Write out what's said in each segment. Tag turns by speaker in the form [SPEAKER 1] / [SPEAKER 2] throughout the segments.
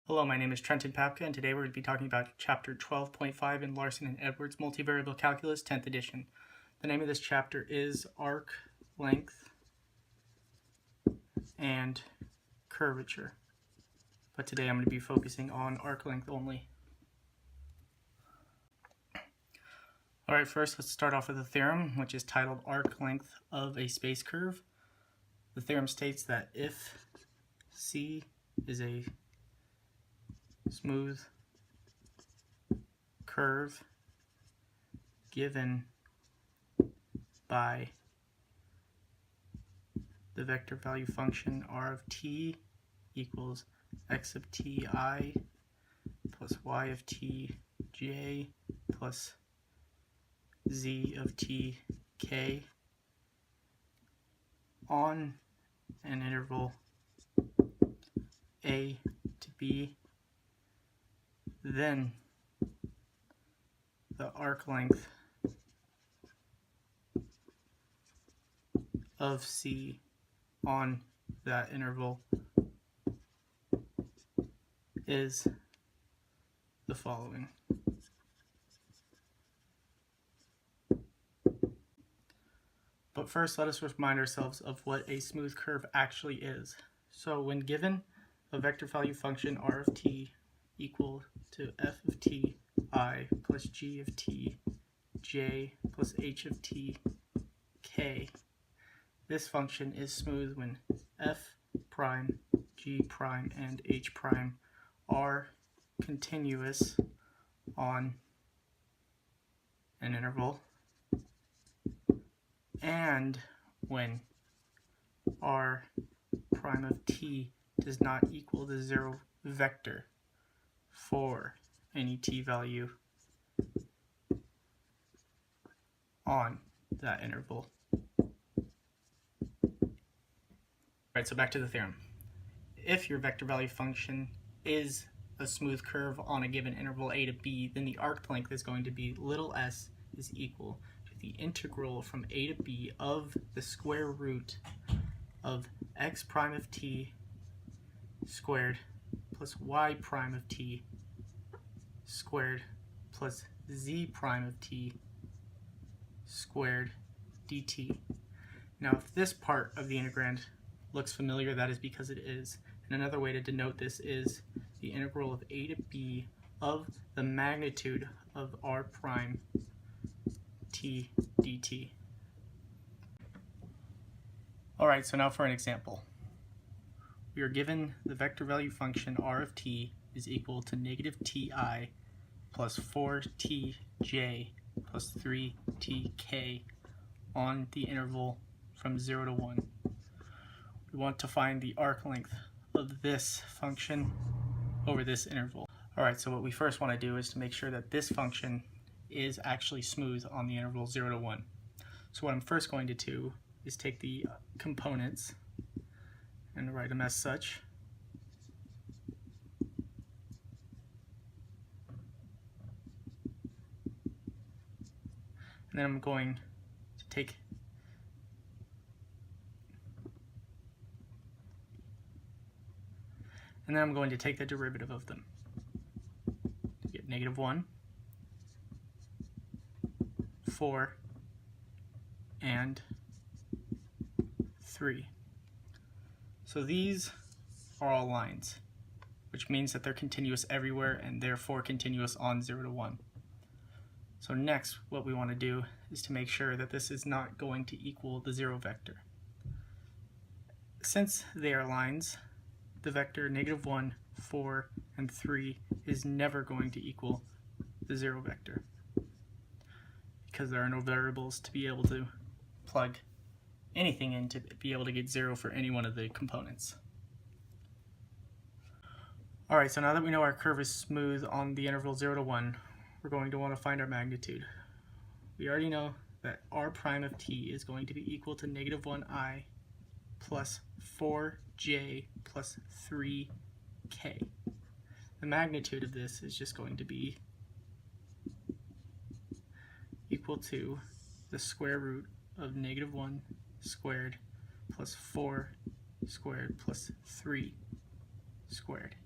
[SPEAKER 1] Hello, my name is Trenton Papka, and today we're going to be talking about Chapter 12.5 in Larson and Edwards Multivariable Calculus, 10th edition. The name of this chapter is Arc Length and Curvature, but today I'm going to be focusing on arc length only. Alright, first let's start off with a theorem, which is titled Arc Length of a Space Curve. The theorem states that if C is a smooth curve given by the vector value function r of t equals x of t I plus y of t j plus z of t k on an interval a to b, then the arc length of C on that interval is the following. But first, let us remind ourselves of what a smooth curve actually is. So when given a vector value function r of t equal to f of t I plus g of t j plus h of t k, this function is smooth when f prime, g prime, and h prime are continuous on an interval, and when r prime of t does not equal the zero vector for any t value on that interval. Alright, so back to the theorem. If your vector value function is a smooth curve on a given interval a to b, then the arc length is going to be little s is equal to the integral from a to b of the square root of x prime of t squared plus y prime of t squared plus z prime of t squared dt. Now if this part of the integrand looks familiar, that is because it is. And another way to denote this is the integral of a to b of the magnitude of r prime t dt. Alright, so now for an example. We are given the vector value function r of t is equal to negative ti plus 4tj plus 3tk on the interval from 0 to 1. We want to find the arc length of this function over this interval. Alright, so what we first want to do is to make sure that this function is actually smooth on the interval 0 to 1. So what I'm first going to do is take the components and write them as such. And then I'm going to take the derivative of them to get negative 1, 4, and 3. So these are all lines, which means that they're continuous everywhere and therefore continuous on 0 to 1. So next, what we want to do is to make sure that this is not going to equal the 0 vector. Since they are lines, the vector negative 1, 4, and 3 is never going to equal the 0 vector, because there are no variables to be able to plug anything in to be able to get 0 for any one of the components. Alright, so now that we know our curve is smooth on the interval 0 to 1, we're going to want to find our magnitude. We already know that r prime of t is going to be equal to negative 1i plus 4j plus 3k. The magnitude of this is just going to be equal to the square root of negative 1 squared plus 4 squared plus 3 squared.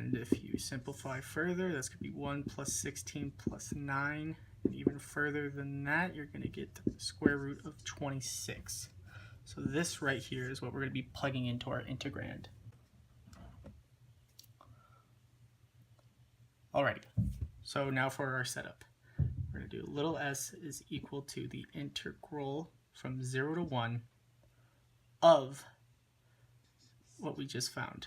[SPEAKER 1] And if you simplify further, that's going to be 1 plus 16 plus 9. And even further than that, you're going to get the square root of 26. So this right here is what we're going to be plugging into our integrand. Alrighty, so now for our setup. We're going to do little s is equal to the integral from 0 to 1 of what we just found.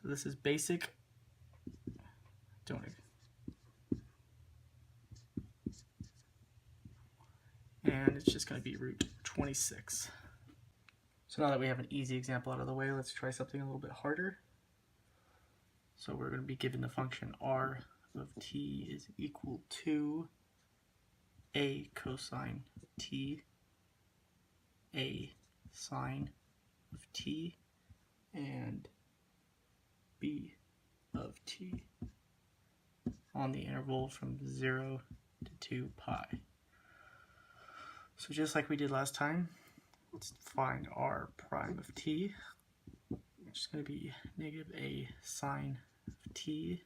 [SPEAKER 1] So this is basic. And it's just going to be root 26. So now that we have an easy example out of the way, let's try something a little bit harder. So we're going to be given the function r of t is equal to a cosine of t, a sine of t, and b of t on the interval from 0 to 2 pi. So just like we did last time, let's find r prime of t, which is going to be negative a sine of t,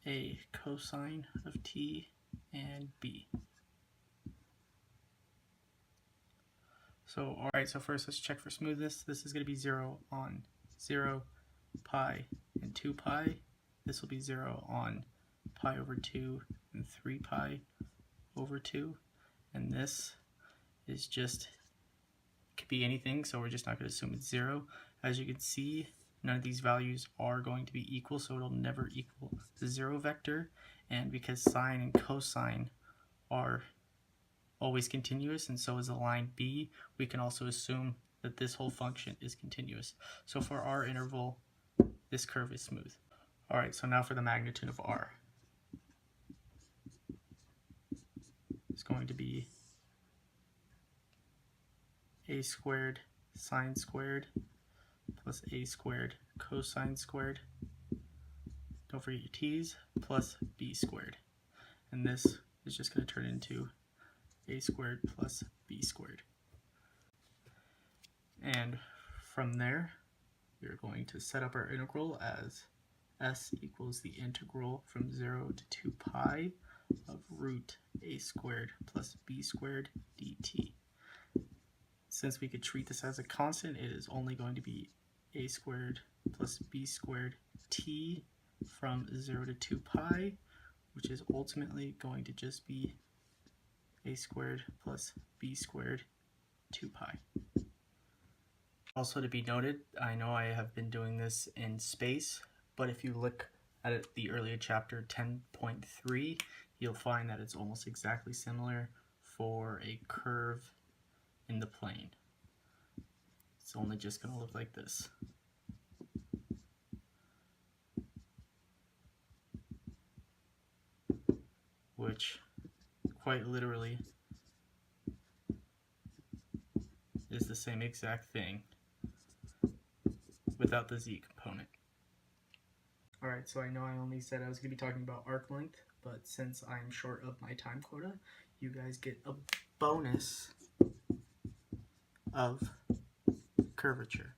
[SPEAKER 1] a cosine of t, and b. So alright, so first let's check for smoothness. This is going to be 0 on 0, pi, and 2 pi. This will be 0 on pi over 2 and 3 pi over 2. And this is just, could be anything, so we're just not going to assume it's 0. As you can see, none of these values are going to be equal, so it'll never equal the 0 vector. And because sine and cosine are always continuous, and so is the line b, we can also assume that this whole function is continuous. So for our interval, this curve is smooth. Alright, so now for the magnitude of r. It's going to be a squared sine squared plus a squared cosine squared, don't forget your t's, plus b squared. And this is just going to turn into a squared plus b squared. And from there, we're going to set up our integral as s equals the integral from 0 to 2 pi of root a squared plus b squared dt. Since we could treat this as a constant, it is only going to be a squared plus b squared t from 0 to 2 pi, which is ultimately going to just be a squared plus b squared 2 pi. Also to be noted, I know I have been doing this in space, but if you look at the earlier chapter 10.3, you'll find that it's almost exactly similar for a curve in the plane. It's only just going to look like this. Which quite literally is the same exact thing without the z component. Alright, so I know I only said I was going to be talking about arc length, but since I'm short of my time quota, you guys get a bonus of curvature.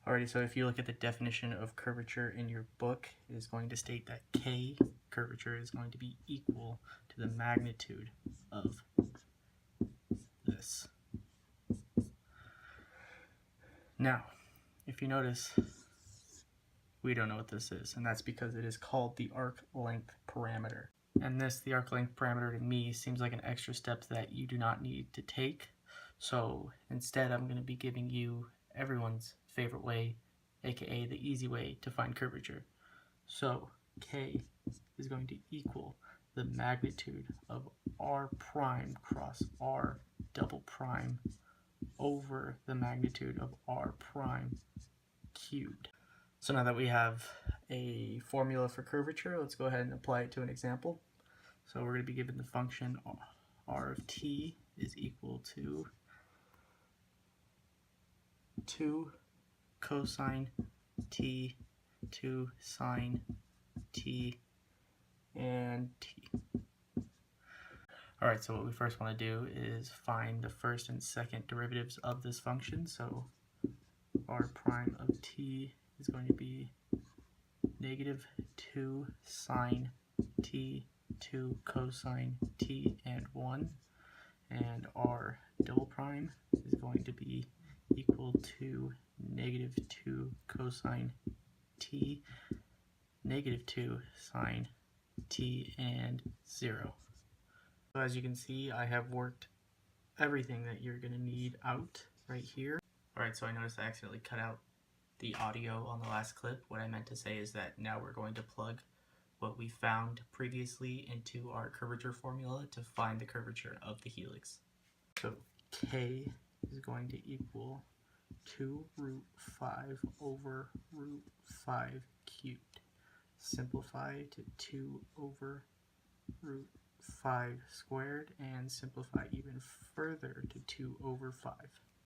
[SPEAKER 1] Alrighty, so if you look at the definition of curvature in your book, it is going to state that K, curvature, is going to be equal to the magnitude of this. Now, if you notice, we don't know what this is, and that's because it is called the arc length parameter. And this, the arc length parameter, to me seems like an extra step that you do not need to take. So instead, I'm going to be giving you everyone's favorite way, aka the easy way to find curvature. So K is going to equal the magnitude of r prime cross r double prime over the magnitude of r prime cubed. So now that we have a formula for curvature, let's go ahead and apply it to an example. So we're going to be given the function r of t is equal to 2 cosine t, 2 sine t, and t. Alright, so what we first want to do is find the first and second derivatives of this function. So r prime of t is going to be negative 2 sine t, 2 cosine t, and 1. And r double prime is going to be equal to negative 2 cosine t, negative 2 sine t, and 0. So as you can see, I have worked everything that you're going to need out right here. Alright, so I noticed I accidentally cut out the audio on the last clip. What I meant to say is that now we're going to plug what we found previously into our curvature formula to find the curvature of the helix. So k is going to equal 2 root 5 over root 5 cubed. Simplify to 2 over root 5 squared, and simplify even further to 2 over 5.